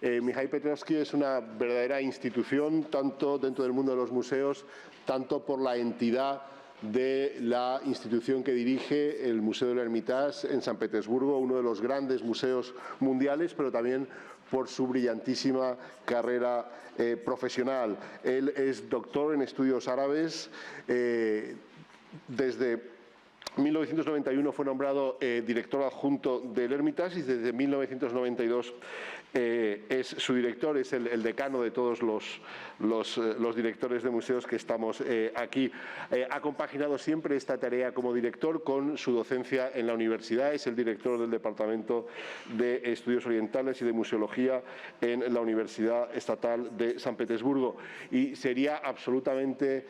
Mikhail Petrovsky es una verdadera institución, tanto dentro del mundo de los museos, tanto por la entidad de la institución que dirige, el Museo del Hermitage en San Petersburgo, uno de los grandes museos mundiales, pero también por su brillantísima carrera profesional. Él es doctor en estudios árabes. Desde 1991 fue nombrado director adjunto del Hermitage y desde 1992 es su director, es el decano de todos los directores de museos que estamos aquí. Ha compaginado siempre esta tarea como director con su docencia en la universidad. Es el director del Departamento de Estudios Orientales y de Museología en la Universidad Estatal de San Petersburgo. Y sería absolutamente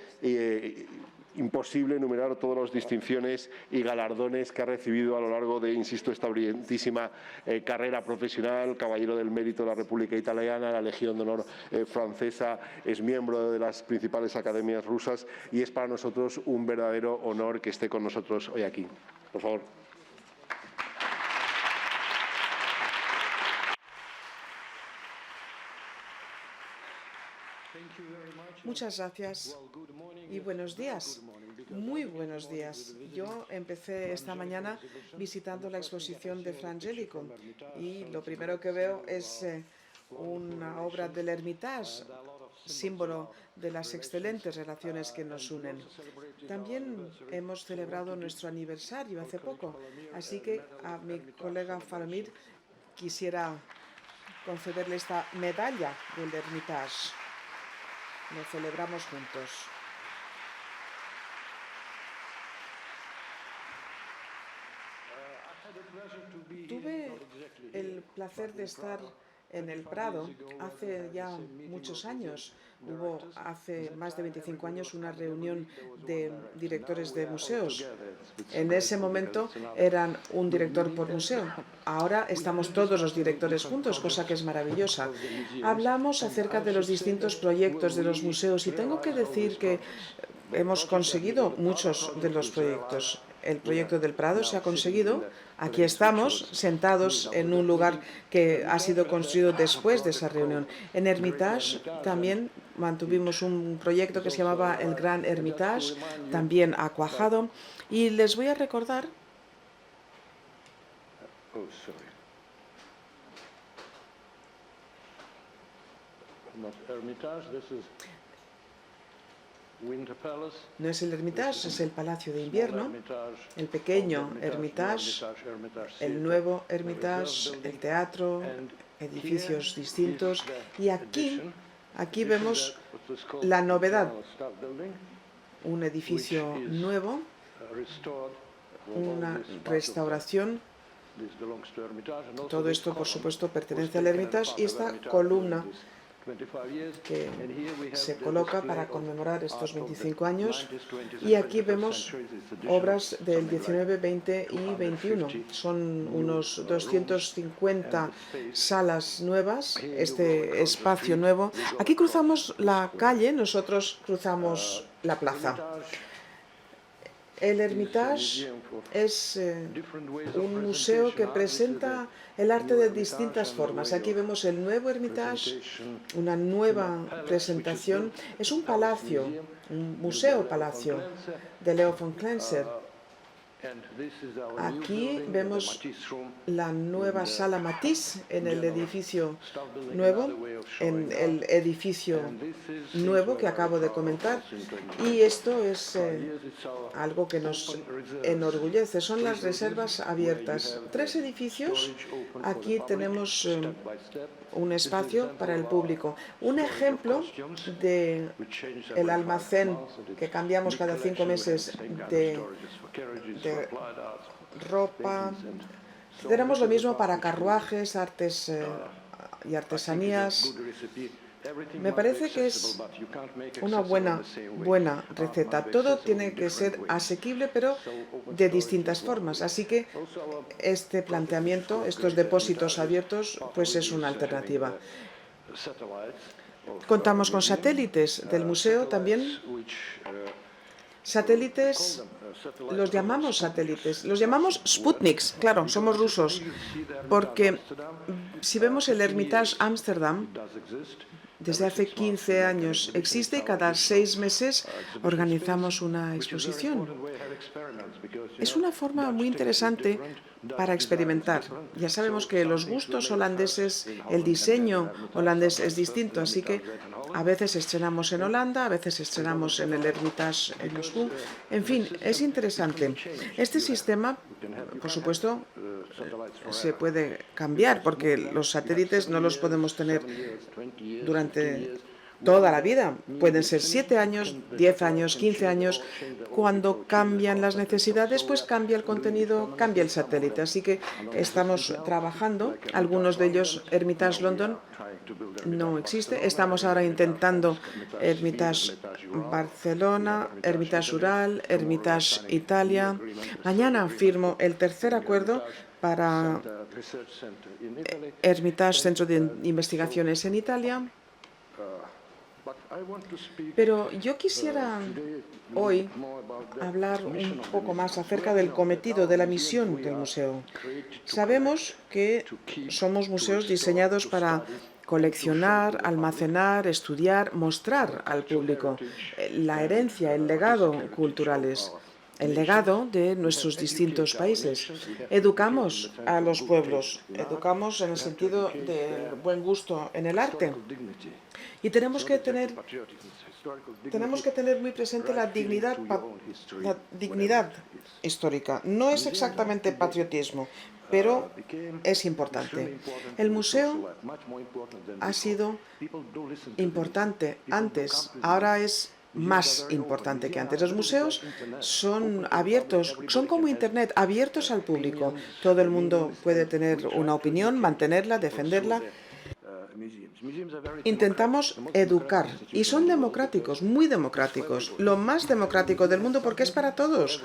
imposible enumerar todas las distinciones y galardones que ha recibido a lo largo de, insisto, esta brillantísima carrera profesional. Caballero del Mérito de la República Italiana, la Legión de Honor francesa, es miembro de las principales academias rusas y es para nosotros un verdadero honor que esté con nosotros hoy aquí. Por favor. Muchas gracias y buenos días. Muy buenos días. Yo empecé esta mañana visitando la exposición de Fra Angelico y lo primero que veo es una obra del Hermitage, símbolo de las excelentes relaciones que nos unen. También hemos celebrado nuestro aniversario hace poco, así que a mi colega Faramir quisiera concederle esta medalla del Hermitage. Lo celebramos juntos. Tuve el placer de estar en el Prado hace ya muchos años. Hubo hace más de 25 años una reunión de directores de museos. En ese momento eran un director por museo. Ahora estamos todos los directores juntos, cosa que es maravillosa. Hablamos acerca de los distintos proyectos de los museos y tengo que decir que hemos conseguido muchos de los proyectos. El proyecto del Prado se ha conseguido. Aquí estamos, sentados en un lugar que ha sido construido después de esa reunión. En Hermitage también mantuvimos un proyecto que se llamaba el Gran Hermitage, también ha cuajado. Y les voy a recordar no es el Hermitage, es el Palacio de Invierno, el pequeño Hermitage, el nuevo Hermitage, el teatro, edificios distintos. Y aquí vemos la novedad, un edificio nuevo, una restauración. Todo esto, por supuesto, pertenece al Hermitage y esta columna que se coloca para conmemorar estos 25 años. Y aquí vemos obras del 19, 20 y 21. Son unos 250 salas nuevas, este espacio nuevo. Aquí cruzamos la calle, nosotros cruzamos la plaza. El Hermitage es un museo que presenta el arte de distintas formas. Aquí vemos el nuevo Hermitage, una nueva presentación. Es un palacio, un museo-palacio de Leo von Klenser. Aquí vemos la nueva sala Matisse en el edificio nuevo, que acabo de comentar. Y esto es algo que nos enorgullece. Son las reservas abiertas. 3 edificios. Aquí tenemos un espacio para el público. Un ejemplo de el almacén que cambiamos cada 5 meses de ropa. Tenemos lo mismo para carruajes, artes y artesanías. Me parece que es una buena receta. Todo tiene que ser asequible, pero de distintas formas. Así que este planteamiento, estos depósitos abiertos, pues es una alternativa. Contamos con satélites del museo también. Satélites, los llamamos satélites, los llamamos Sputniks, claro, somos rusos, porque Si vemos el Hermitage Ámsterdam, desde hace 15 años existe y cada 6 meses organizamos una exposición. Es una forma muy interesante para experimentar. Ya sabemos que los gustos holandeses, el diseño holandés es distinto, así que a veces estrenamos en Holanda, a veces estrenamos en el Hermitage en Moscú. En fin, es interesante. Este sistema, por supuesto, se puede cambiar porque los satélites no los podemos tener durante toda la vida. Pueden ser 7 años, 10 años, 15 años. Cuando cambian las necesidades, pues cambia el contenido, cambia el satélite. Así que estamos trabajando. Algunos de ellos, Hermitage London, no existe. Estamos ahora intentando Hermitage Barcelona, Hermitage Ural, Hermitage Italia. Mañana firmo el tercer acuerdo para Hermitage Centro de Investigaciones en Italia. Pero yo quisiera hoy hablar un poco más acerca del cometido, de la misión del museo. Sabemos que somos museos diseñados para coleccionar, almacenar, estudiar, mostrar al público la herencia, el legado culturales, el legado de nuestros distintos países. Educamos a los pueblos, educamos en el sentido del buen gusto en el arte. Y tenemos que tener muy presente la dignidad histórica. No es exactamente patriotismo, pero es importante. El museo ha sido importante antes, ahora es más importante que antes. Los museos son abiertos, son como Internet, abiertos al público. Todo el mundo puede tener una opinión, mantenerla, defenderla. Intentamos educar y son democráticos, muy democráticos, lo más democrático del mundo porque es para todos.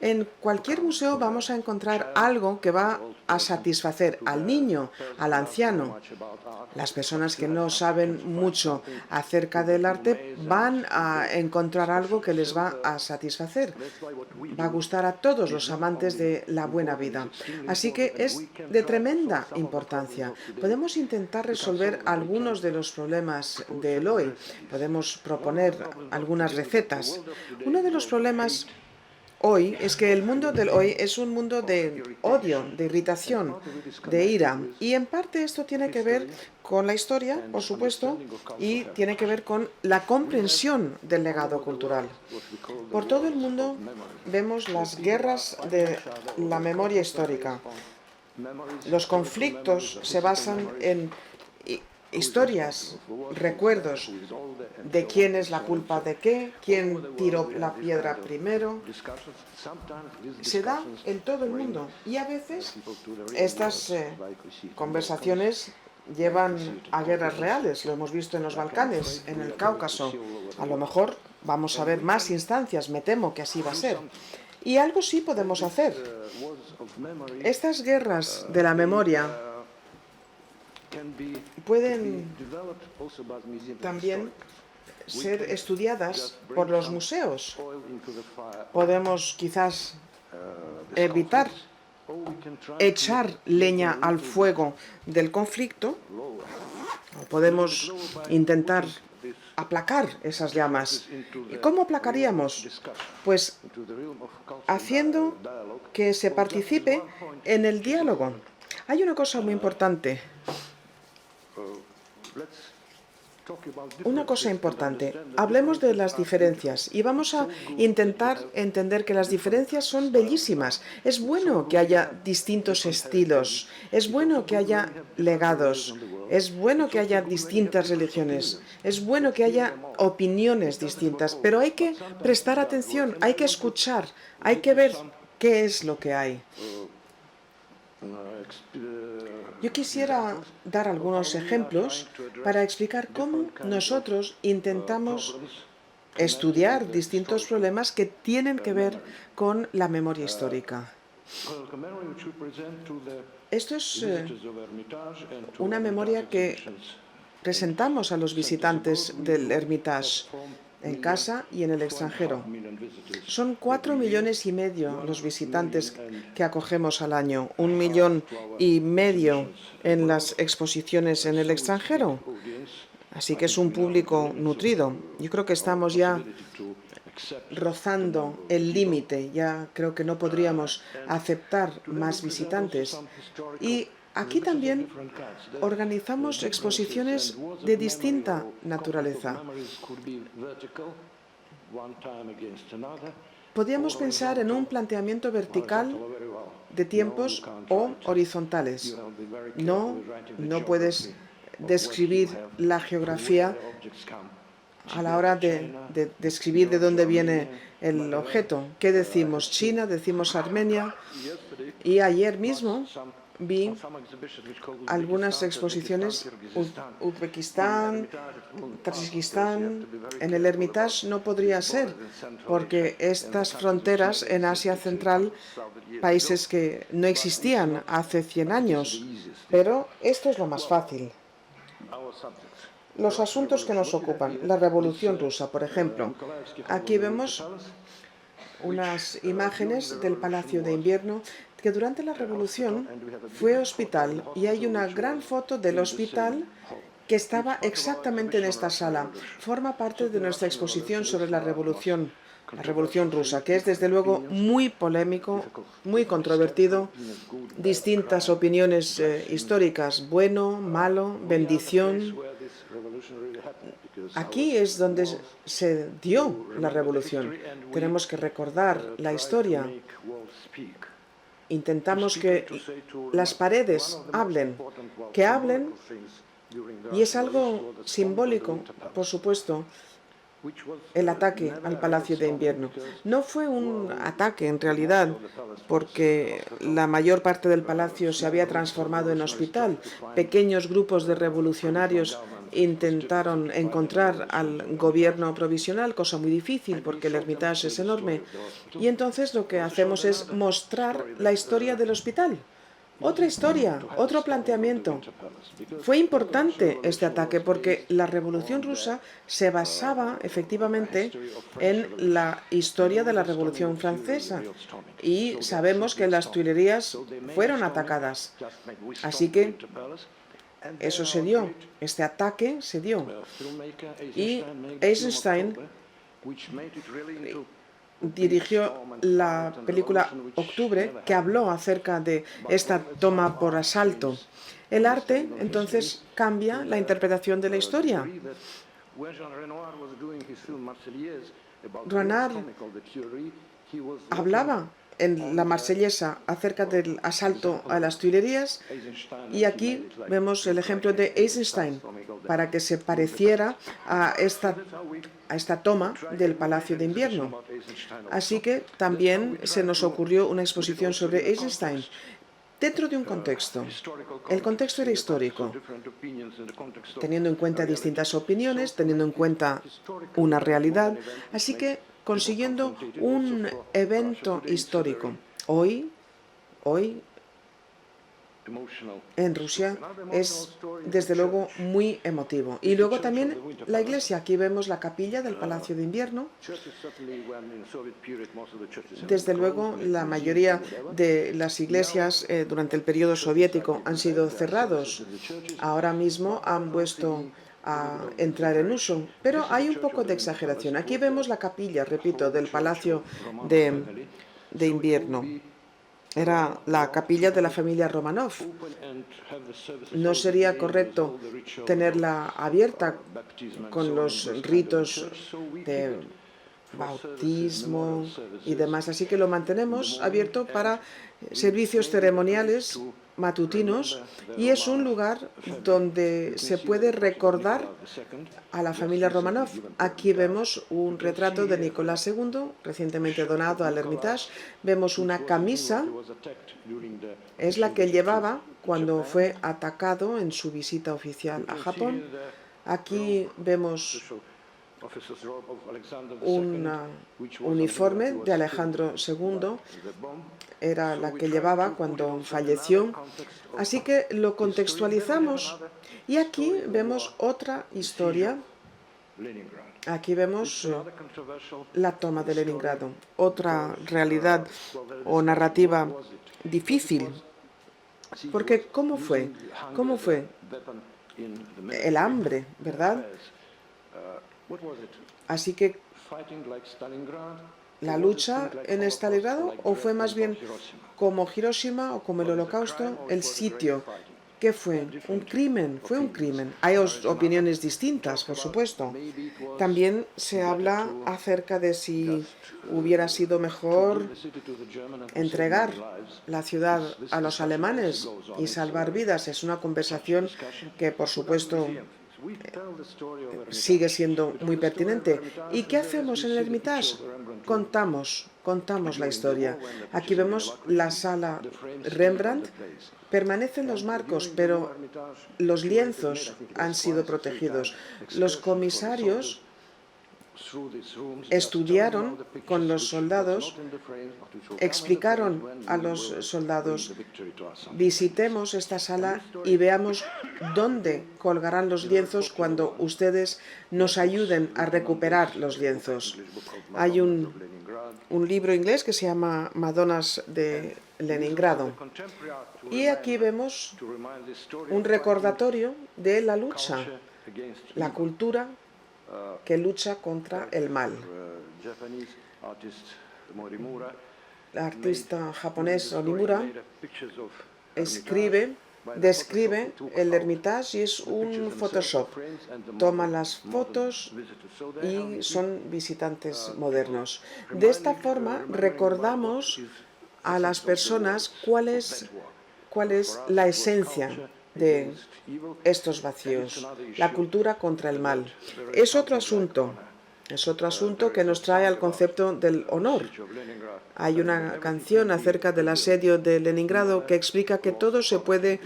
En cualquier museo vamos a encontrar algo que va a satisfacer al niño, al anciano. Las personas que no saben mucho acerca del arte van a encontrar algo que les va a satisfacer. Va a gustar a todos los amantes de la buena vida. Así que es de tremenda importancia. Podemos intentar resolver algunos de los problemas del hoy. Podemos proponer algunas recetas. Uno de los problemas hoy es que el mundo del hoy es un mundo de odio, de irritación, de ira. Y en parte esto tiene que ver con la historia, por supuesto, y tiene que ver con la comprensión del legado cultural. Por todo el mundo vemos las guerras de la memoria histórica. Los conflictos se basan en historias, recuerdos de quién es la culpa de qué, quién tiró la piedra primero. Se da en todo el mundo y a veces estas conversaciones llevan a guerras reales. Lo hemos visto en los Balcanes, en el Cáucaso. A lo mejor vamos a ver más instancias, me temo que así va a ser. Y algo sí podemos hacer. Estas guerras de la memoria pueden también ser estudiadas por los museos. Podemos quizás evitar echar leña al fuego del conflicto, o podemos intentar aplacar esas llamas. ¿Y cómo aplacaríamos? Pues haciendo que se participe en el diálogo. Hay una cosa muy importante. Hablemos de las diferencias y vamos a intentar entender que las diferencias son bellísimas. Es bueno que haya distintos estilos, es bueno que haya legados, es bueno que haya distintas religiones, es bueno que haya opiniones distintas, pero hay que prestar atención, hay que escuchar, hay que ver qué es lo que hay. Yo quisiera dar algunos ejemplos para explicar cómo nosotros intentamos estudiar distintos problemas que tienen que ver con la memoria histórica. Esto es una memoria que presentamos a los visitantes del Hermitage. en casa y en el extranjero. Son 4,5 millones los visitantes que acogemos al año, 1,5 millones en las exposiciones en el extranjero. Así que es un público nutrido. Yo creo que estamos ya rozando el límite, ya creo que no podríamos aceptar más visitantes. Y aquí también organizamos exposiciones de distinta naturaleza. Podríamos pensar en un planteamiento vertical de tiempos o horizontales. No puedes describir la geografía a la hora de describir de dónde viene el objeto. ¿Qué decimos? China, decimos Armenia. Y ayer mismo vi algunas exposiciones, Uzbekistán, Tayikistán. En el Hermitage no podría ser, porque estas fronteras en Asia Central, países que no existían hace 100 años. Pero esto es lo más fácil. Los asuntos que nos ocupan, la Revolución Rusa, por ejemplo. Aquí vemos unas imágenes del Palacio de Invierno, que durante la Revolución fue hospital, y hay una gran foto del hospital que estaba exactamente en esta sala. Forma parte de nuestra exposición sobre la Revolución Rusa, que es desde luego muy polémico, muy controvertido, distintas opiniones históricas, bueno, malo, bendición. Aquí es donde se dio la revolución. Tenemos que recordar la historia. Intentamos que las paredes hablen, y es algo simbólico, por supuesto, el ataque al Palacio de Invierno. No fue un ataque en realidad, porque la mayor parte del palacio se había transformado en hospital. Pequeños grupos de revolucionarios intentaron encontrar al gobierno provisional, cosa muy difícil porque el Hermitage es enorme. Y entonces lo que hacemos es mostrar la historia del hospital. Otra historia, otro planteamiento. Fue importante este ataque porque la Revolución Rusa se basaba efectivamente en la historia de la Revolución Francesa, y sabemos que las Tuilerías fueron atacadas. Así que eso se dio, este ataque se dio. Y Eisenstein dirigió la película Octubre, que habló acerca de esta toma por asalto. El arte, entonces, cambia la interpretación de la historia. Renoir hablaba en la Marsellesa acerca del asalto a las Tuilerías, y aquí vemos el ejemplo de Eisenstein para que se pareciera a esta toma del Palacio de Invierno. Así que también se nos ocurrió una exposición sobre Eisenstein dentro de un contexto. El contexto era histórico, teniendo en cuenta distintas opiniones, teniendo en cuenta una realidad, así que consiguiendo un evento histórico. Hoy en Rusia es desde luego muy emotivo. Y luego también la iglesia. Aquí vemos la capilla del Palacio de Invierno. Desde luego la mayoría de las iglesias durante el periodo soviético han sido cerrados. Ahora mismo han vuelto a entrar en uso, pero hay un poco de exageración. Aquí vemos la capilla, repito, del Palacio de Invierno. Era la capilla de la familia Romanov. No sería correcto tenerla abierta con los ritos de bautismo y demás, así que lo mantenemos abierto para servicios ceremoniales matutinos, y es un lugar donde se puede recordar a la familia Romanov. Aquí vemos un retrato de Nicolás II, recientemente donado al Hermitage. Vemos una camisa, es la que llevaba cuando fue atacado en su visita oficial a Japón. Aquí vemos un uniforme de Alejandro II, era la que llevaba cuando falleció. Así que lo contextualizamos, y aquí vemos otra historia Aquí vemos la toma de Leningrado, otra realidad o narrativa difícil, porque ¿cómo fue? ¿Cómo fue? El hambre, ¿verdad? Así que la lucha en Stalingrado, o fue más bien como Hiroshima o como el Holocausto, el sitio. ¿Qué fue? Un crimen, fue un crimen. Hay opiniones distintas, por supuesto. También se habla acerca de si hubiera sido mejor entregar la ciudad a los alemanes y salvar vidas. Es una conversación que, por supuesto, sigue siendo muy pertinente. ¿Y qué hacemos en el Hermitage? Contamos la historia. Aquí vemos la sala Rembrandt. Permanecen los marcos, pero los lienzos han sido protegidos. Los comisarios estudiaron con los soldados, explicaron a los soldados: visitemos esta sala y veamos dónde colgarán los lienzos cuando ustedes nos ayuden a recuperar los lienzos. Hay un libro inglés que se llama Madonnas de Leningrado. Y aquí vemos un recordatorio de la lucha, la cultura que lucha contra el mal. El artista japonés Orimura describe el Hermitage y es un Photoshop. Toma las fotos y son visitantes modernos. De esta forma recordamos a las personas cuál es la esencia de estos vacíos, la cultura contra el mal. Es otro asunto que nos trae al concepto del honor. Hay una canción acerca del asedio de Leningrado que explica que todo se puede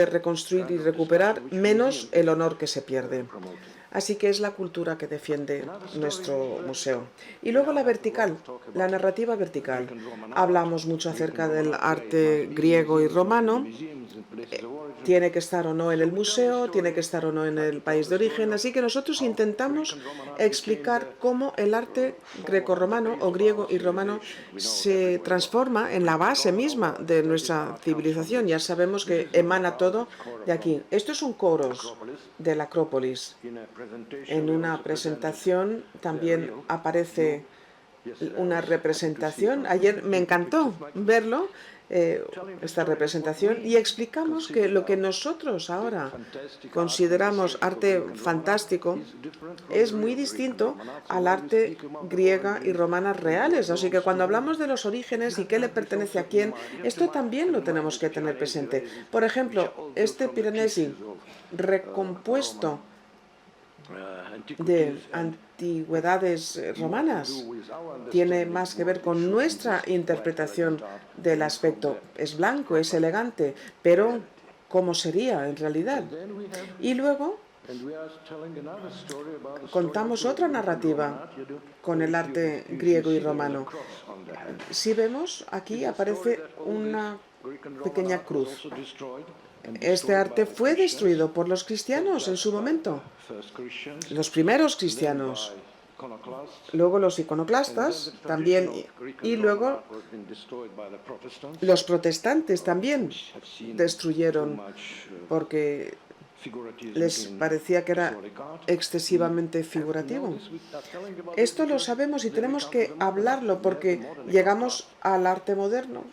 reconstruir y recuperar, menos el honor que se pierde. Así que es la cultura que defiende nuestro museo. Y luego la vertical, la narrativa vertical. Hablamos mucho acerca del arte griego y romano. Tiene que estar o no en el museo, tiene que estar o no en el país de origen. Así que nosotros intentamos explicar cómo el arte grecorromano o griego y romano se transforma en la base misma de nuestra civilización. Ya sabemos que emana todo de aquí. Esto es un coros de la Acrópolis. En una presentación también aparece una representación. Ayer me encantó verlo, esta representación, y explicamos que lo que nosotros ahora consideramos arte fantástico es muy distinto al arte griega y romana reales. Así que cuando hablamos de los orígenes y qué le pertenece a quién, esto también lo tenemos que tener presente. Por ejemplo, este Piranesi recompuesto de antigüedades romanas tiene más que ver con nuestra interpretación del aspecto. Es blanco, es elegante, pero ¿cómo sería en realidad? Y luego contamos otra narrativa con el arte griego y romano. Si vemos, aquí aparece una pequeña cruz. Este arte fue destruido por los cristianos en su momento, los primeros cristianos, luego los iconoclastas también, y luego los protestantes también destruyeron porque les parecía que era excesivamente figurativo. Esto lo sabemos y tenemos que hablarlo porque llegamos al arte moderno,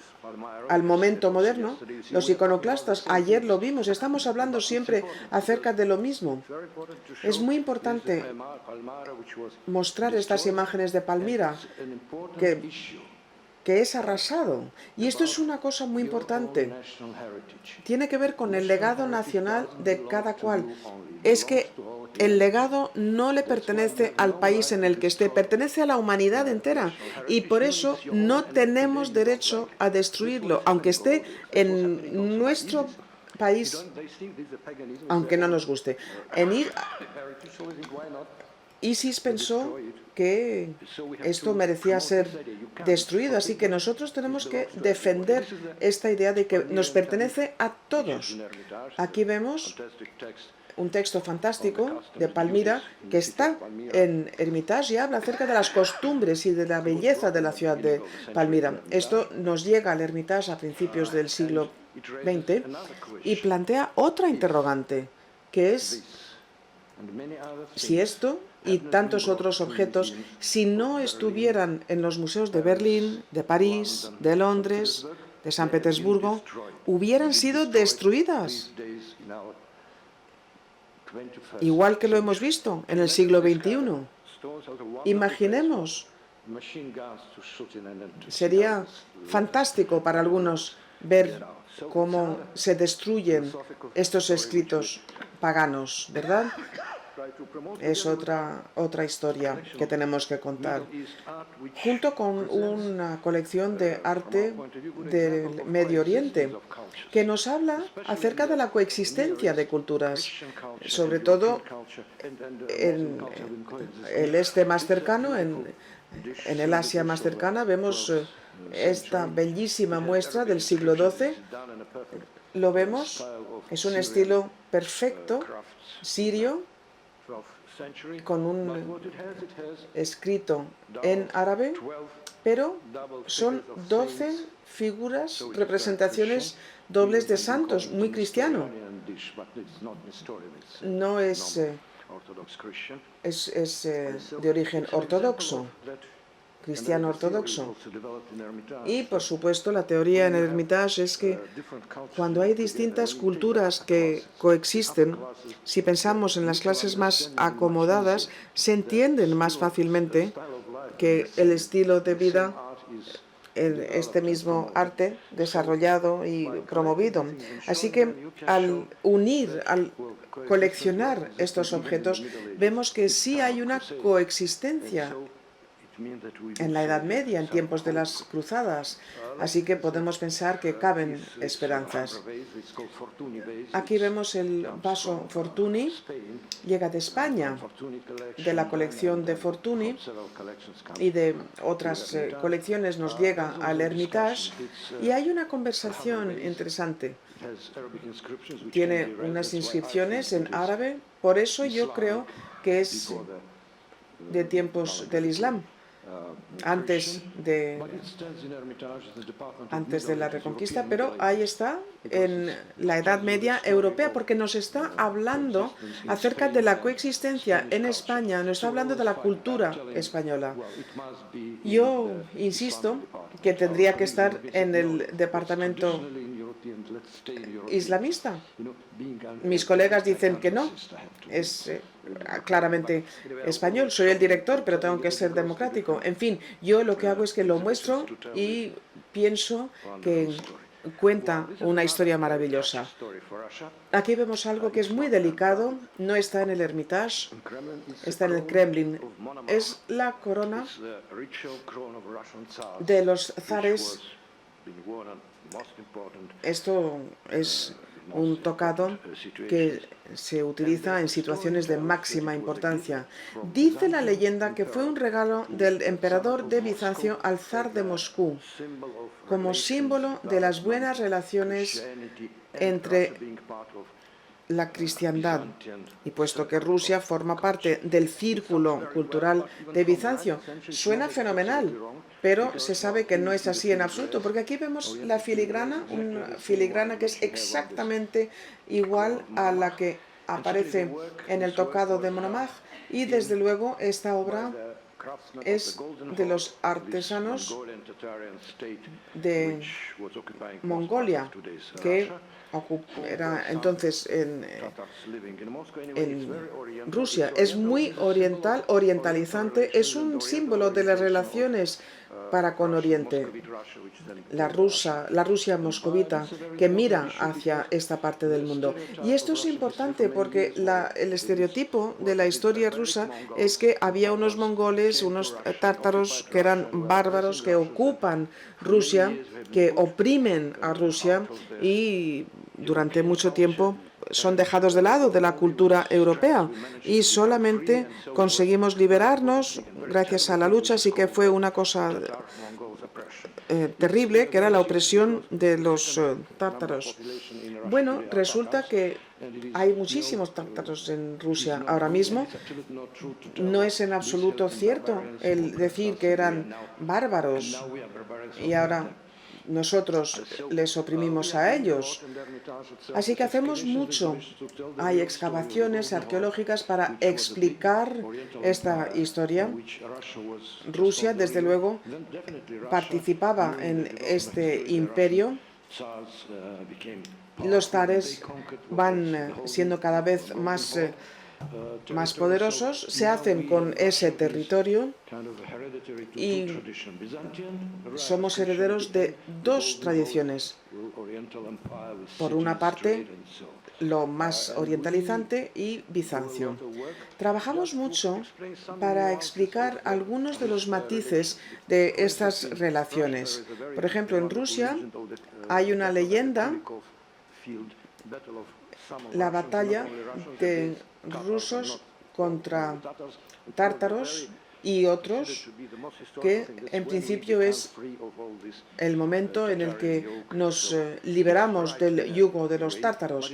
al momento moderno. Los iconoclastas, ayer lo vimos, estamos hablando siempre acerca de lo mismo. Es muy importante mostrar estas imágenes de Palmira, que es arrasado. Y esto es una cosa muy importante. Tiene que ver con el legado nacional de cada cual. Es que el legado no le pertenece al país en el que esté, pertenece a la humanidad entera. Y por eso no tenemos derecho a destruirlo, aunque esté en nuestro país, aunque no nos guste. ISIS pensó que esto merecía ser destruido, así que nosotros tenemos que defender esta idea de que nos pertenece a todos. Aquí vemos un texto fantástico de Palmira que está en Hermitage y habla acerca de las costumbres y de la belleza de la ciudad de Palmira. Esto nos llega al Hermitage a principios del siglo XX y plantea otra interrogante, que es si esto y tantos otros objetos, si no estuvieran en los museos de Berlín, de París, de Londres, de San Petersburgo, hubieran sido destruidas, igual que lo hemos visto en el siglo XXI. Imaginemos, sería fantástico para algunos ver cómo se destruyen estos escritos paganos, ¿verdad? Es otra historia que tenemos que contar. Junto con una colección de arte del Medio Oriente, que nos habla acerca de la coexistencia de culturas, sobre todo en el este más cercano, en el Asia más cercana, vemos esta bellísima muestra del siglo XII. Lo vemos, es un estilo perfecto, sirio, con un escrito en árabe, pero son 12 figuras, representaciones dobles de santos, muy cristiano. No es de origen ortodoxo, cristiano ortodoxo. Y, por supuesto, la teoría en el Hermitage es que cuando hay distintas culturas que coexisten, si pensamos en las clases más acomodadas, se entienden más fácilmente que el estilo de vida, este mismo arte desarrollado y promovido. Así que al unir, al coleccionar estos objetos, vemos que sí hay una coexistencia en la Edad Media, en tiempos de las cruzadas. Así que podemos pensar que caben esperanzas. Aquí vemos el vaso Fortuny, llega de España, de la colección de Fortuny y de otras colecciones nos llega al Hermitage y hay una conversación interesante. Tiene unas inscripciones en árabe, por eso yo creo que es de tiempos del Islam. Antes de la Reconquista, pero ahí está en la Edad Media europea, porque nos está hablando acerca de la coexistencia en España, nos está hablando de la cultura española. Yo insisto que tendría que estar en el departamento islamista. Mis colegas dicen que no, es claramente español. Soy el director, pero tengo que ser democrático. En fin, yo lo que hago es que lo muestro y pienso que cuenta una historia maravillosa. Aquí vemos algo que es muy delicado, no está en el Hermitage, está en el Kremlin. Es la corona de los zares. Esto es un tocado que se utiliza en situaciones de máxima importancia. Dice la leyenda que fue un regalo del emperador de Bizancio al zar de Moscú, como símbolo de las buenas relaciones entre la cristiandad, y puesto que Rusia forma parte del círculo cultural de Bizancio. Suena fenomenal, pero se sabe que no es así en absoluto, porque aquí vemos la filigrana, una filigrana que es exactamente igual a la que aparece en el tocado de Monomach, y desde luego esta obra es de los artesanos de Mongolia, que era entonces en Rusia. Es muy orientalizante, es un símbolo de las relaciones para con Oriente. La Rusia moscovita que mira hacia esta parte del mundo. Y esto es importante porque el estereotipo de la historia rusa es que había unos mongoles, unos tártaros que eran bárbaros, que ocupan Rusia, que oprimen a Rusia y durante mucho tiempo son dejados de lado de la cultura europea y solamente conseguimos liberarnos gracias a la lucha, así que fue una cosa terrible, que era la opresión de los tártaros. Bueno, resulta que hay muchísimos tártaros en Rusia ahora mismo. No es en absoluto cierto el decir que eran bárbaros y ahora nosotros les oprimimos a ellos. Así que hacemos mucho. Hay excavaciones arqueológicas para explicar esta historia. Rusia, desde luego, participaba en este imperio. Los zares van siendo cada vez más poderosos, se hacen con ese territorio y somos herederos de dos tradiciones. Por una parte, lo más orientalizante y Bizancio. Trabajamos mucho para explicar algunos de los matices de estas relaciones. Por ejemplo, en Rusia hay una leyenda, la batalla de rusos contra tártaros y otros, que en principio es el momento en el que nos liberamos del yugo de los tártaros.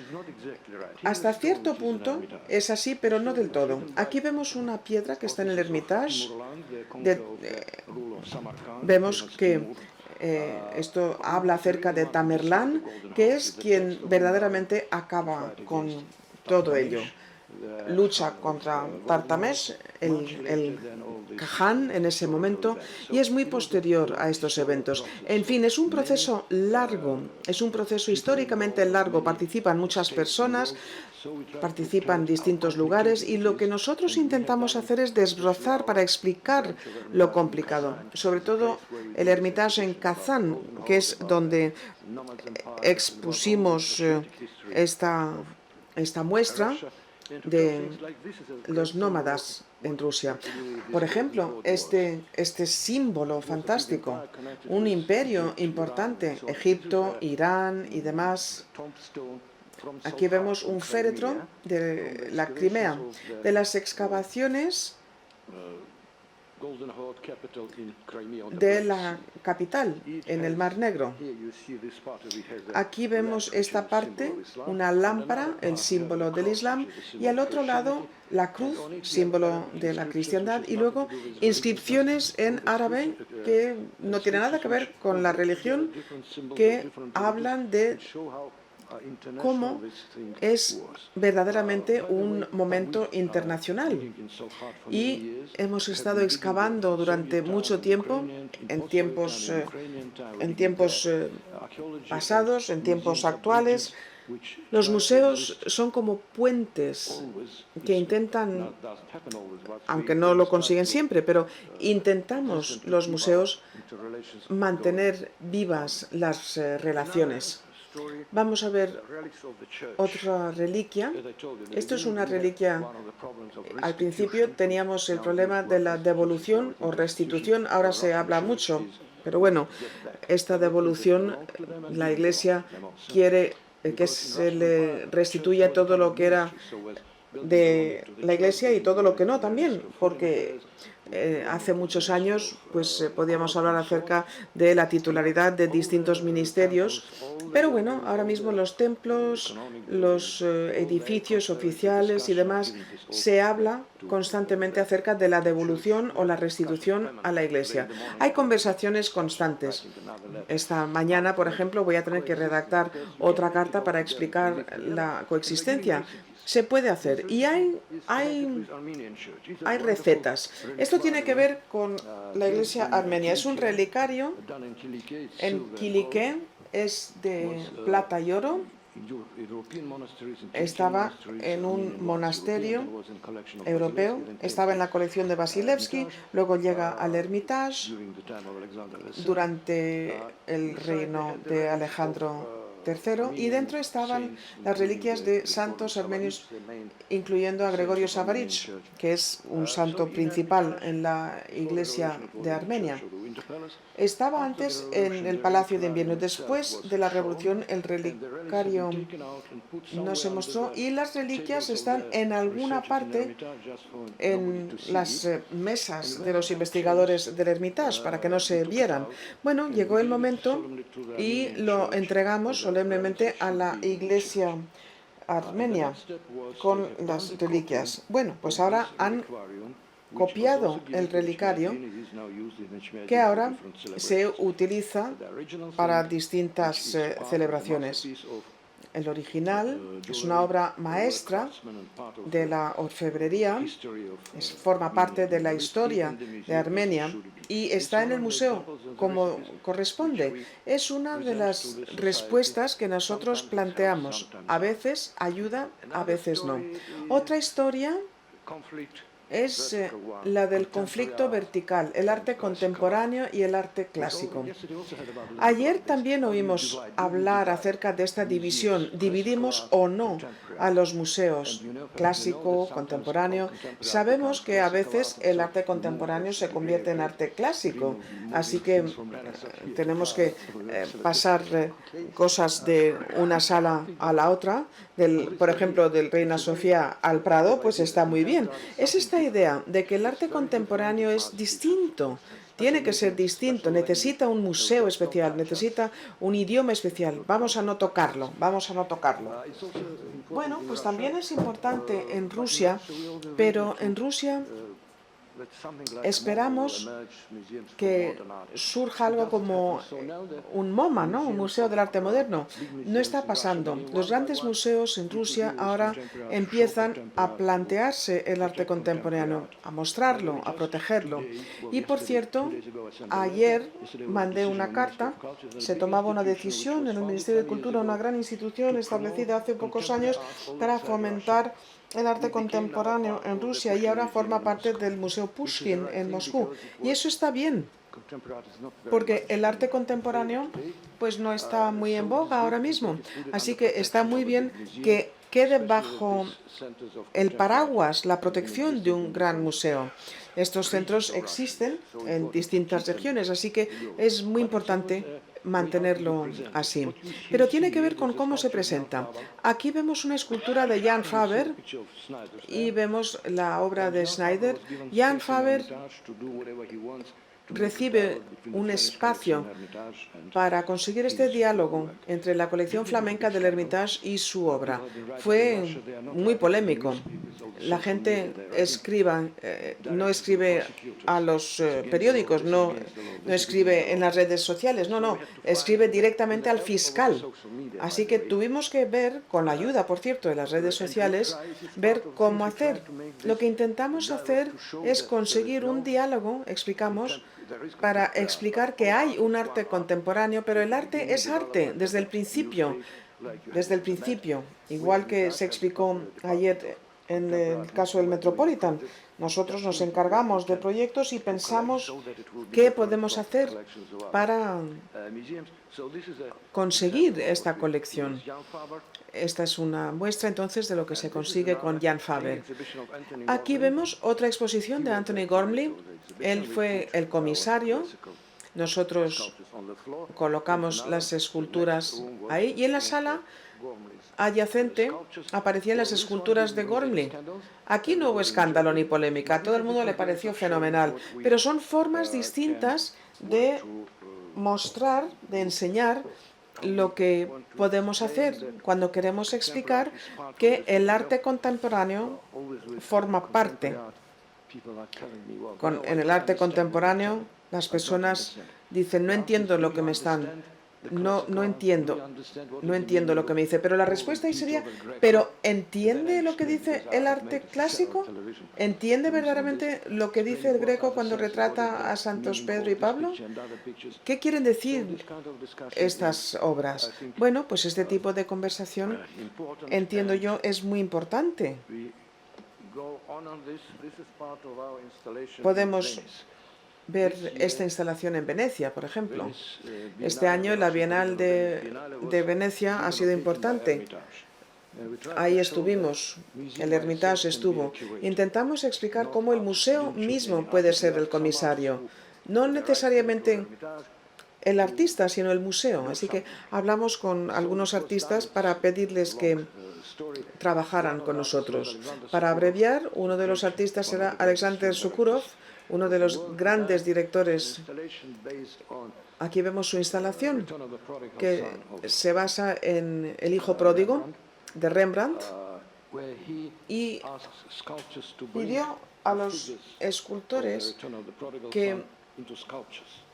Hasta cierto punto es así, pero no del todo. Aquí vemos una piedra que está en el Hermitage. Vemos que esto habla acerca de Tamerlán, que es quien verdaderamente acaba con todo ello. Lucha contra Tartamesh, el Khajan en ese momento, y es muy posterior a estos eventos. En fin, es un proceso largo, es un proceso históricamente largo. Participan muchas personas, participan distintos lugares, y lo que nosotros intentamos hacer es desbrozar para explicar lo complicado. Sobre todo el Hermitage en Kazán, que es donde expusimos esta muestra de los nómadas en Rusia. Por ejemplo, este símbolo fantástico, un imperio importante, Egipto, Irán y demás. Aquí vemos un féretro de la Crimea. De las excavaciones de la capital en el Mar Negro. Aquí vemos esta parte, una lámpara, el símbolo del Islam, y al otro lado la cruz, símbolo de la cristiandad, y luego inscripciones en árabe que no tienen nada que ver con la religión, que hablan de cómo es verdaderamente un momento internacional. Y hemos estado excavando durante mucho tiempo, en tiempos pasados, en tiempos actuales. Los museos son como puentes que intentan, aunque no lo consiguen siempre, pero intentamos los museos mantener vivas las relaciones. Vamos a ver otra reliquia. Esto es una reliquia. Al principio teníamos el problema de la devolución o restitución. Ahora se habla mucho, pero bueno, esta devolución, la Iglesia quiere que se le restituya todo lo que era de la Iglesia y todo lo que no también, porque hace muchos años pues podíamos hablar acerca de la titularidad de distintos ministerios, pero bueno, ahora mismo los templos, los edificios oficiales y demás, se habla constantemente acerca de la devolución o la restitución a la Iglesia. Hay conversaciones constantes. Esta mañana, por ejemplo, voy a tener que redactar otra carta para explicar la coexistencia. Se puede hacer y hay recetas. Esto tiene que ver con la Iglesia armenia. Es un relicario en Kilike, es de plata y oro. Estaba en un monasterio europeo, estaba en la colección de Vasilevsky, luego llega al Hermitage durante el reino de Alejandro III, y dentro estaban las reliquias de santos armenios, incluyendo a Gregorio Savarich, que es un santo principal en la Iglesia de Armenia. Estaba antes en el Palacio de Invierno. Después de la Revolución, el relicario no se mostró y las reliquias están en alguna parte en las mesas de los investigadores del Hermitage para que no se vieran. Bueno, llegó el momento y lo entregamos solemnemente a la Iglesia armenia con las reliquias. Bueno, pues ahora han copiado el relicario que ahora se utiliza para distintas celebraciones. El original es una obra maestra de la orfebrería, forma parte de la historia de Armenia y está en el museo como corresponde. Es una de las respuestas que nosotros planteamos. A veces ayuda, a veces no. Otra historia es la del conflicto vertical, el arte contemporáneo y el arte clásico. Ayer también oímos hablar acerca de esta división. ¿Dividimos o no a los museos clásico, contemporáneo? Sabemos que a veces el arte contemporáneo se convierte en arte clásico, así que tenemos que pasar cosas de una sala a la otra. Por ejemplo, del Reina Sofía al Prado, pues está muy bien. Es esta idea de que el arte contemporáneo es distinto, tiene que ser distinto, necesita un museo especial, necesita un idioma especial. Vamos a no tocarlo, vamos a no tocarlo. Bueno, pues también es importante en Rusia, pero en Rusia esperamos que surja algo como un MoMA, ¿no? Un Museo del Arte Moderno. No está pasando. Los grandes museos en Rusia ahora empiezan a plantearse el arte contemporáneo, a mostrarlo, a protegerlo. Y por cierto, ayer mandé una carta, se tomaba una decisión en el Ministerio de Cultura, una gran institución establecida hace pocos años para fomentar el arte contemporáneo en Rusia y ahora forma parte del Museo Pushkin en Moscú. Y eso está bien, porque el arte contemporáneo pues no está muy en boga ahora mismo. Así que está muy bien que quede bajo el paraguas, la protección de un gran museo. Estos centros existen en distintas regiones, así que es muy importante mantenerlo así. Pero tiene que ver con cómo se presenta. Aquí vemos una escultura de Jan Faber y vemos la obra de Schneider. Jan Faber recibe un espacio para conseguir este diálogo entre la colección flamenca del Hermitage y su obra. Fue muy polémico. La gente no escribe a los periódicos, no escribe en las redes sociales, no, escribe directamente al fiscal. Así que tuvimos que ver, con la ayuda, por cierto, de las redes sociales, ver cómo hacer. Lo que intentamos hacer es conseguir un diálogo, explicamos, para explicar que hay un arte contemporáneo, pero el arte es arte desde el principio, igual que se explicó ayer en el caso del Metropolitan. Nosotros nos encargamos de proyectos y pensamos qué podemos hacer para conseguir esta colección. Esta es una muestra entonces de lo que se consigue con Jan Faber. Aquí vemos otra exposición de Anthony Gormley. Él fue el comisario. Nosotros colocamos las esculturas ahí y en la sala adyacente aparecían las esculturas de Gormley. Aquí no hubo escándalo ni polémica, a todo el mundo le pareció fenomenal, pero son formas distintas de mostrar, de enseñar lo que podemos hacer cuando queremos explicar que el arte contemporáneo forma parte. En el arte contemporáneo las personas dicen, no entiendo lo que me están... No entiendo lo que me dice. Pero la respuesta ahí sería, ¿pero entiende lo que dice el arte clásico? ¿Entiende verdaderamente lo que dice el Greco cuando retrata a Santos Pedro y Pablo? ¿Qué quieren decir estas obras? Bueno, pues este tipo de conversación, entiendo yo, es muy importante. Podemos ver esta instalación en Venecia, por ejemplo. Este año la Bienal de Venecia ha sido importante. Ahí estuvimos, el Hermitage estuvo. Intentamos explicar cómo el museo mismo puede ser el comisario. no necesariamente el artista, sino el museo. Así que hablamos con algunos artistas para pedirles que trabajaran con nosotros. Para abreviar, uno de los artistas será Alexander Sokurov, uno de los grandes directores. Aquí vemos su instalación, que se basa en El hijo pródigo de Rembrandt, y pidió a los escultores que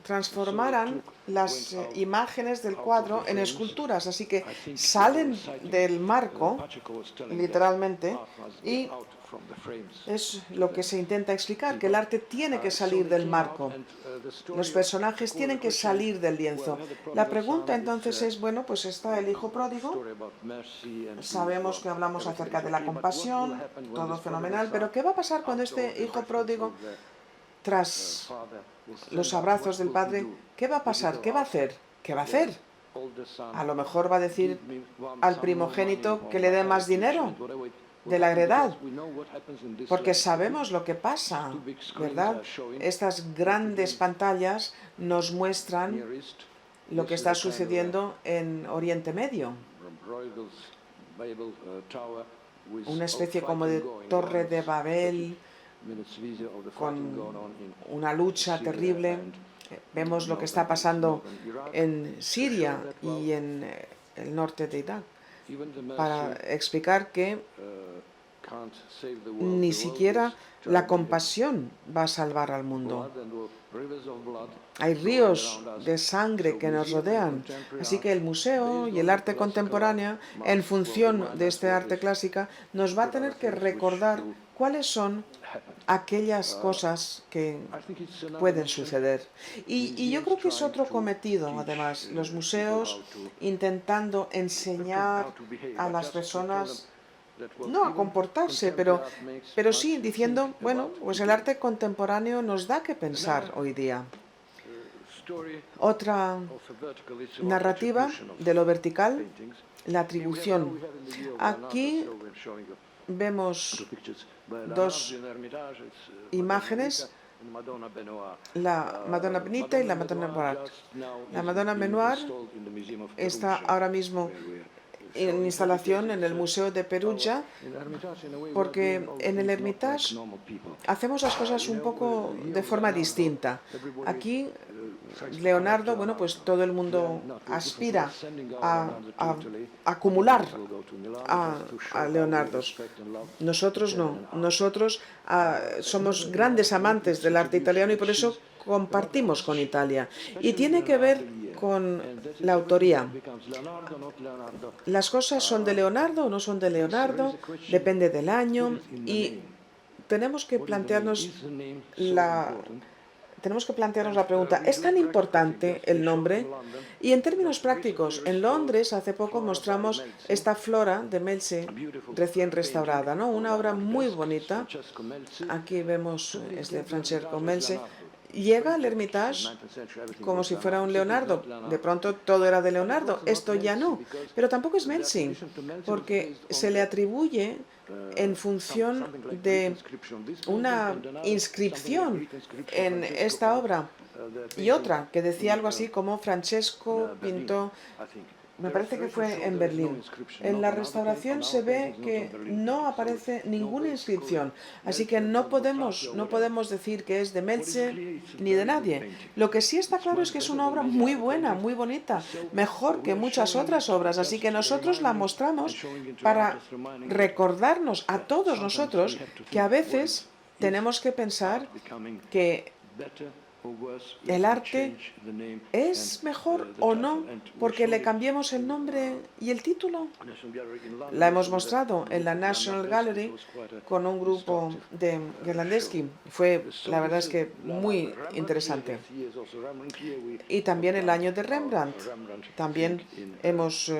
transformaran las imágenes del cuadro en esculturas, así que salen del marco, literalmente, y es lo que se intenta explicar, que el arte tiene que salir del marco. Los personajes tienen que salir del lienzo. La pregunta entonces es, bueno, pues está el hijo pródigo, sabemos que hablamos acerca de la compasión, todo fenomenal, pero ¿qué va a pasar cuando este hijo pródigo, tras los abrazos del padre, qué va a pasar? ¿Qué va a hacer? ¿Qué va a hacer? A lo mejor va a decir al primogénito que le dé más dinero de la heredad, porque sabemos lo que pasa, ¿verdad? Estas grandes pantallas nos muestran lo que está sucediendo en Oriente Medio. Una especie como de Torre de Babel, con una lucha terrible. Vemos lo que está pasando en Siria y en el norte de Irak, para explicar que ni siquiera la compasión va a salvar al mundo. Hay ríos de sangre que nos rodean, así que el museo y el arte contemporáneo, en función de este arte clásica, nos va a tener que recordar cuáles son aquellas cosas que pueden suceder. Y yo creo que es otro cometido, además, los museos intentando enseñar a las personas no a comportarse, pero sí diciendo, bueno, pues el arte contemporáneo nos da que pensar hoy día. Otra narrativa de lo vertical, la atribución. Aquí vemos dos imágenes, la Madonna Benita y la Madonna Benoit. La Madonna Benoit está ahora mismo en instalación en el Museo de Perugia, porque en el Hermitage hacemos las cosas un poco de forma distinta. Aquí Leonardo, bueno, pues todo el mundo aspira a acumular a Leonardos. Nosotros no. Nosotros somos grandes amantes del arte italiano y por eso compartimos con Italia. Y tiene que ver con la autoría. Las cosas son de Leonardo o no son de Leonardo, depende del año, y tenemos que plantearnos la pregunta, ¿es tan importante el nombre? Y en términos prácticos, en Londres hace poco mostramos esta Flora de Melzi recién restaurada, ¿no? Una obra muy bonita. Aquí vemos, es de Francesco Melzi. Llega al Hermitage como si fuera un Leonardo. De pronto todo era de Leonardo. Esto ya no. Pero tampoco es Melzi, porque se le atribuye en función de una inscripción en esta obra. Y otra que decía algo así como Francesco pintó, me parece que fue en Berlín. En la restauración se ve que no aparece ninguna inscripción, así que no podemos decir que es de Melzi ni de nadie. Lo que sí está claro es que es una obra muy buena, muy bonita, mejor que muchas otras obras, así que nosotros la mostramos para recordarnos a todos nosotros que a veces tenemos que pensar que el arte es mejor o no porque le cambiemos el nombre y el título. La hemos mostrado en la National Gallery con un grupo de Ghirlandeski. Fue, la verdad es que muy interesante. Y también el año de Rembrandt. También hemos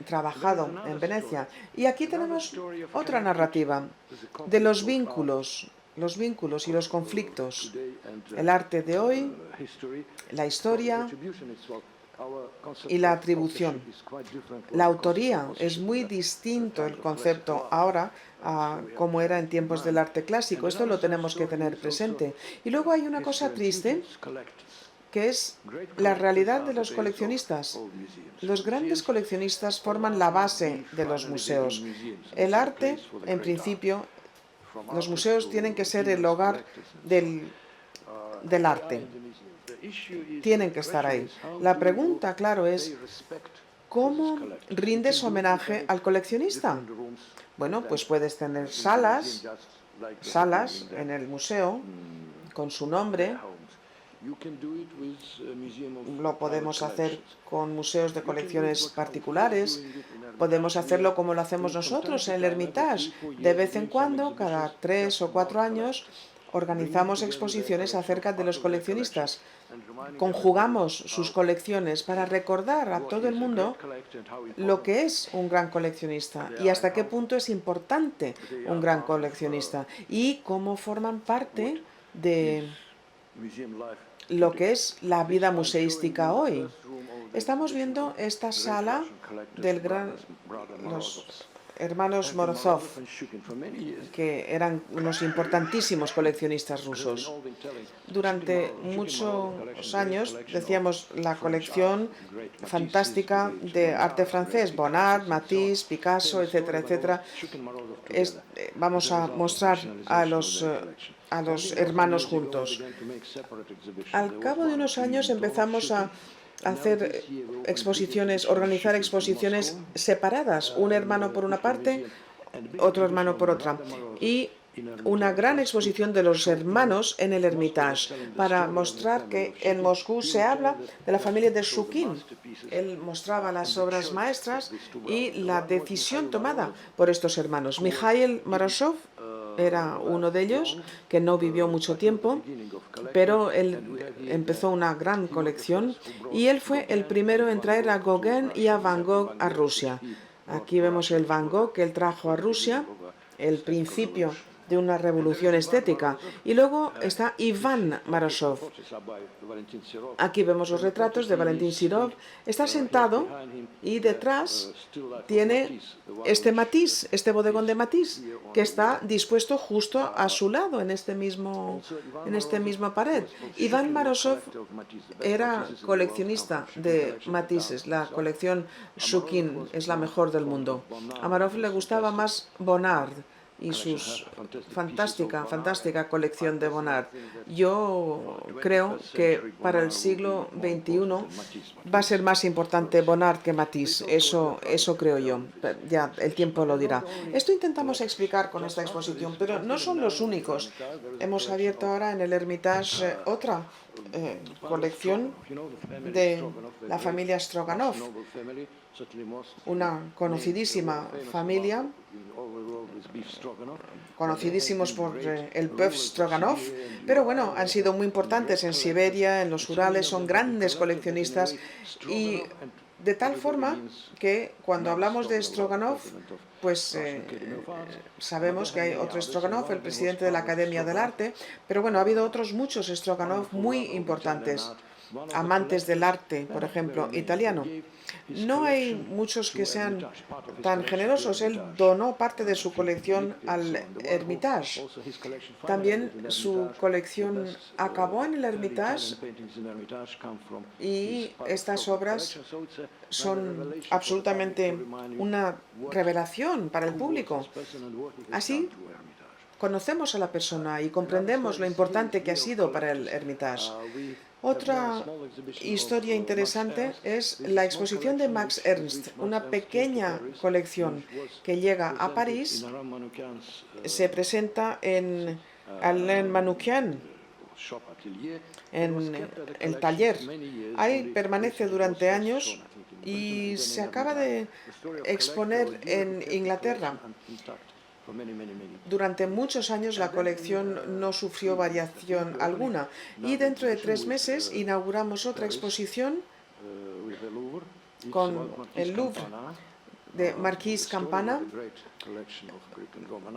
trabajado en Venecia. Y aquí tenemos otra narrativa de los vínculos y los conflictos, el arte de hoy, la historia, y la atribución. La autoría es muy distinto el concepto ahora a como era en tiempos del arte clásico. Esto lo tenemos que tener presente. Y luego hay una cosa triste, que es la realidad de los coleccionistas. Los grandes coleccionistas forman la base de los museos. El arte, en principio, los museos tienen que ser el hogar del arte. Tienen que estar ahí. La pregunta, claro, es ¿cómo rindes homenaje al coleccionista? Bueno, pues puedes tener salas en el museo con su nombre. Lo podemos hacer con museos de colecciones particulares. Podemos hacerlo como lo hacemos nosotros en el Hermitage. De vez en cuando, cada 3 o 4 años, organizamos exposiciones acerca de los coleccionistas. Conjugamos sus colecciones para recordar a todo el mundo lo que es un gran coleccionista y hasta qué punto es importante un gran coleccionista y cómo forman parte de lo que es la vida museística hoy. Estamos viendo esta sala de los hermanos Morozov, que eran unos importantísimos coleccionistas rusos. Durante muchos años decíamos la colección fantástica de arte francés, Bonnard, Matisse, Picasso, etcétera, etcétera. Vamos a mostrar a los hermanos juntos. Al cabo de unos años empezamos a hacer exposiciones, organizar exposiciones separadas, un hermano por una parte, otro hermano por otra, y una gran exposición de los hermanos en el Hermitage para mostrar que en Moscú se habla de la familia de Shukin. Él mostraba las obras maestras y la decisión tomada por estos hermanos. Mikhail Morozov era uno de ellos, que no vivió mucho tiempo, pero él empezó una gran colección y él fue el primero en traer a Gauguin y a Van Gogh a Rusia. Aquí vemos el Van Gogh que él trajo a Rusia, el principio de una revolución estética. Y luego está Iván Morozov. Aquí vemos los retratos de Valentín Sirov. Está sentado y detrás tiene este Matisse, este bodegón de Matisse, que está dispuesto justo a su lado en esta misma pared. Iván Morozov era coleccionista de Matisses. La colección Shukin es la mejor del mundo. A Morozov le gustaba más Bonnard y su fantástica colección de Bonnard. Yo creo que para el siglo XXI va a ser más importante Bonnard que Matisse. Eso creo yo. Ya el tiempo lo dirá. Esto intentamos explicar con esta exposición, pero no son los únicos. Hemos abierto ahora en el Hermitage otra colección de la familia Stroganov, una conocidísima familia, conocidísimos por el bœuf Stroganov, pero bueno, han sido muy importantes en Siberia, en los Urales, son grandes coleccionistas y de tal forma que cuando hablamos de Stroganov, pues sabemos que hay otro Stroganov, el presidente de la Academia del Arte, pero bueno, ha habido otros muchos Stroganov muy importantes, amantes del arte, por ejemplo, italiano. No hay muchos que sean tan generosos. Él donó parte de su colección al Hermitage. También su colección acabó en el Hermitage y estas obras son absolutamente una revelación para el público. Así conocemos a la persona y comprendemos lo importante que ha sido para el Hermitage. Otra historia interesante es la exposición de Max Ernst, una pequeña colección que llega a París, se presenta en Alain Manoukian, en el taller. Ahí permanece durante años y se acaba de exponer en Inglaterra. Durante muchos años la colección no sufrió variación alguna y dentro de 3 meses inauguramos otra exposición con el Louvre de Marquis Campana,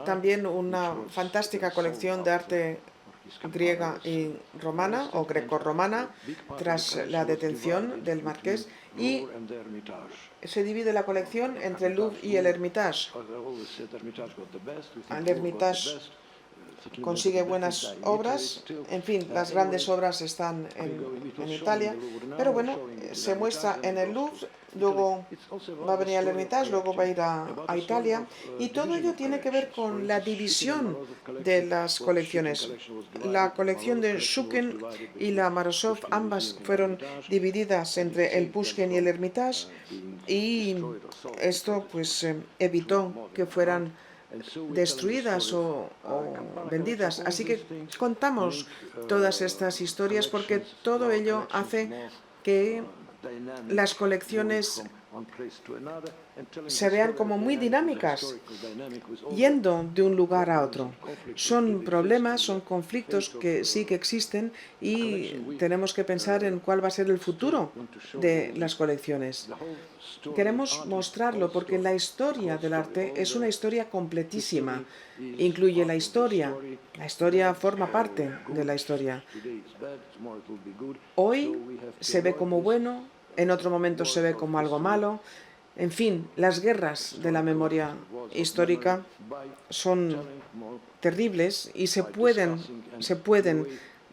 también una fantástica colección de arte griega y romana o grecorromana tras la detención del marqués, y se divide la colección entre el Louvre y el Hermitage. El Hermitage consigue buenas obras, en fin, las grandes obras están en Italia, pero bueno, se muestra en el Louvre, luego va a venir al Hermitage, luego va a ir a Italia, y todo ello tiene que ver con la división de las colecciones. La colección de Schuken y la Marosov, ambas fueron divididas entre el Pushkin y el Hermitage, y esto pues evitó que fueran destruidas o vendidas. Así que contamos todas estas historias porque todo ello hace que las colecciones se vean como muy dinámicas, yendo de un lugar a otro. Son problemas, son conflictos que sí que existen y tenemos que pensar en cuál va a ser el futuro de las colecciones. Queremos mostrarlo porque la historia del arte es una historia completísima. Incluye la historia forma parte de la historia. Hoy se ve como bueno, en otro momento se ve como algo malo. En fin, las guerras de la memoria histórica son terribles y se pueden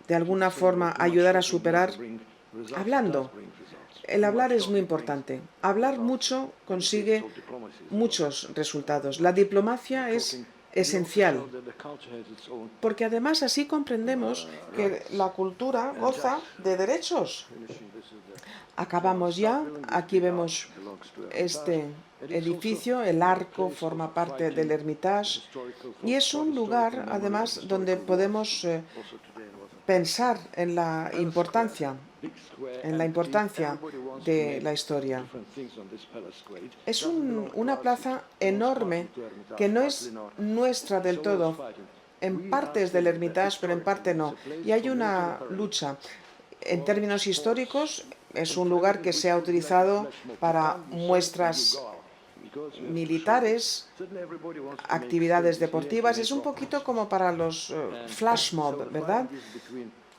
de alguna forma ayudar a superar hablando. El hablar es muy importante. Hablar mucho consigue muchos resultados. La diplomacia es esencial, porque además así comprendemos que la cultura goza de derechos. Acabamos ya. Aquí vemos este edificio, el arco forma parte del Hermitage y es un lugar además donde podemos pensar en la importancia de la historia. Es una plaza enorme que no es nuestra del todo. En parte es del Hermitage, pero en parte no. Y hay una lucha. En términos históricos, es un lugar que se ha utilizado para muestras militares, actividades deportivas. Es un poquito como para los flash mob, ¿verdad?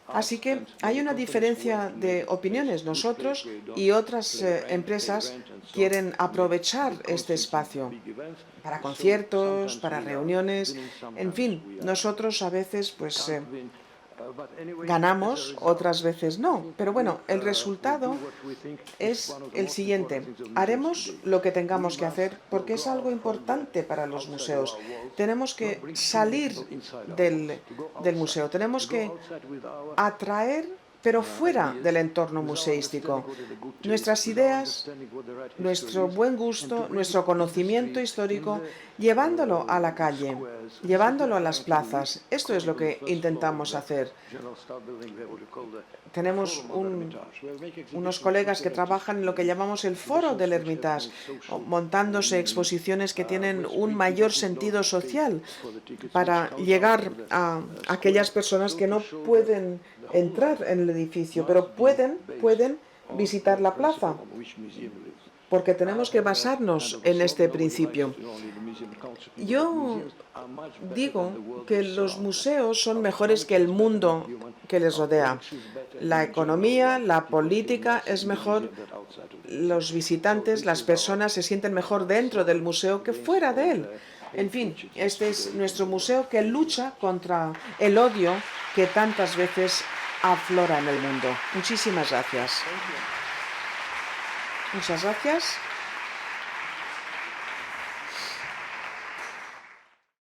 Así que hay una diferencia de opiniones. Nosotros y otras empresas quieren aprovechar este espacio para conciertos, para reuniones. En fin, nosotros a veces pues ganamos, otras veces no. Pero bueno, el resultado es el siguiente. Haremos lo que tengamos que hacer porque es algo importante para los museos. Tenemos que salir del museo, tenemos que atraer, pero fuera del entorno museístico, nuestras ideas, nuestro buen gusto, nuestro conocimiento histórico, llevándolo a la calle, llevándolo a las plazas. Esto es lo que intentamos hacer. Tenemos unos colegas que trabajan en lo que llamamos el foro del Hermitage, montándose exposiciones que tienen un mayor sentido social para llegar a aquellas personas que no pueden entrar en el edificio, pero pueden visitar la plaza, porque tenemos que basarnos en este principio. Yo digo que los museos son mejores que el mundo que les rodea. La economía, la política es mejor. Los visitantes, las personas se sienten mejor dentro del museo que fuera de él. En fin, este es nuestro museo que lucha contra el odio que tantas veces aflora en el mundo. Muchísimas gracias. Muchas gracias.